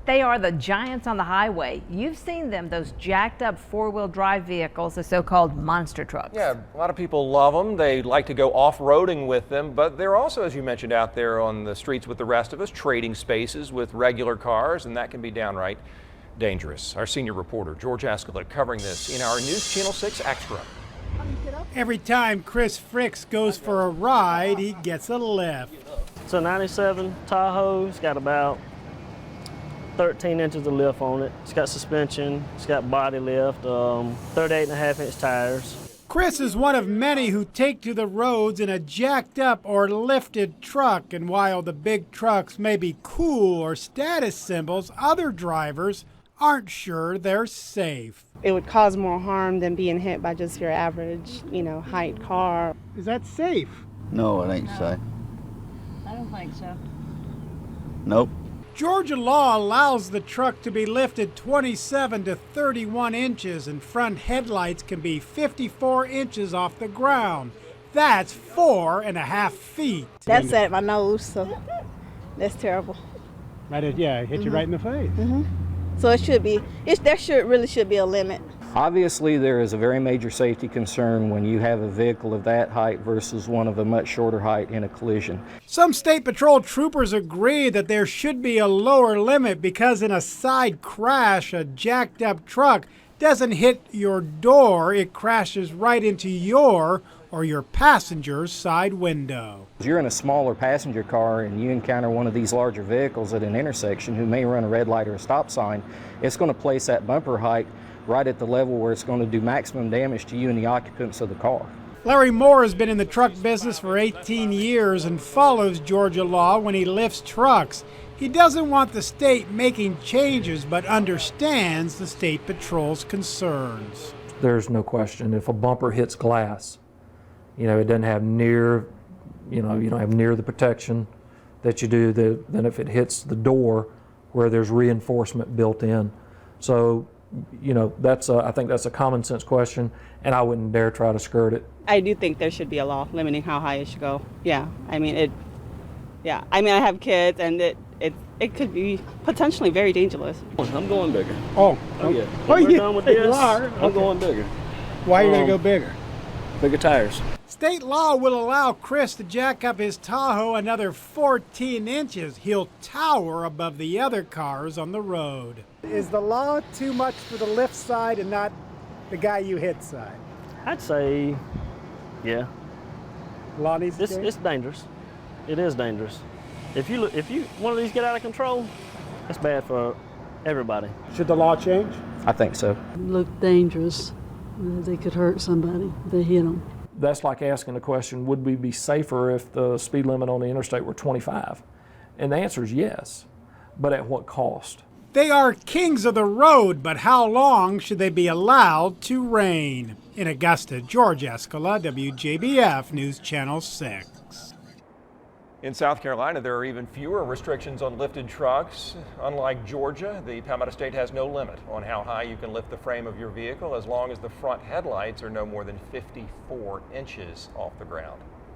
They are the giants on the highway. You've seen them, those jacked up four-wheel drive vehicles, the so-called monster trucks. Yeah, a lot of people love them. They like to go off-roading with them, but they're also, as you mentioned, out there on the streets with the rest of us, trading spaces with regular cars, and that can be downright dangerous. Our senior reporter, George Eskola, covering this in our News Channel 6 Extra. Every time Chris Fricks goes for a ride, he gets a lift. It's a 97 Tahoe. It's got about 13 inches of lift on it. It's got suspension, it's got body lift, 38.5-inch tires. Chris is one of many who take to the roads in a jacked up or lifted truck, and while the big trucks may be cool or status symbols, other drivers aren't sure they're safe. It would cause more harm than being hit by just your average, height car. Is that safe? No, it ain't safe. I don't think so. Nope. Georgia law allows the truck to be lifted 27 to 31 inches, and front headlights can be 54 inches off the ground. That's 4.5 feet. That's at my nose, so that's terrible. Hit you right in the face. So there really should be a limit. Obviously, there is a very major safety concern when you have a vehicle of that height versus one of a much shorter height in a collision. Some State Patrol troopers agree that there should be a lower limit because in a side crash, a jacked up truck doesn't hit your door, it crashes right into your or your passenger's side window. If you're in a smaller passenger car and you encounter one of these larger vehicles at an intersection who may run a red light or a stop sign, it's going to place that bumper height right at the level where it's going to do maximum damage to you and the occupants of the car. Larry Moore has been in the truck business for 18 years and follows Georgia law when he lifts trucks. He doesn't want the state making changes, but understands the State Patrol's concerns. There's no question if a bumper hits glass, it doesn't have near, you don't have near the protection that you do than if it hits the door where there's reinforcement built in. So, I think that's a common sense question, and I wouldn't dare try to skirt it. I do think there should be a law limiting how high it should go. I have kids, and it could be potentially very dangerous. I'm going bigger. Oh yeah. Well, We're done with this. You are. I'm going bigger. Why are you going to go bigger? Bigger tires. State law will allow Chris to jack up his Tahoe another 14 inches. He'll tower above the other cars on the road. Is the law too much for the lift side and not the guy you hit side? I'd say, yeah. Law needs to change? It's dangerous. It is dangerous. If you one of these get out of control, it's bad for everybody. Should the law change? I think so. Look dangerous. They could hurt somebody if they hit them. That's like asking the question, would we be safer if the speed limit on the interstate were 25? And the answer is yes, but at what cost? They are kings of the road, but how long should they be allowed to reign? In Augusta, George Eskola, WJBF News Channel 6. In South Carolina, there are even fewer restrictions on lifted trucks. Unlike Georgia, the Palmetto State has no limit on how high you can lift the frame of your vehicle as long as the front headlights are no more than 54 inches off the ground.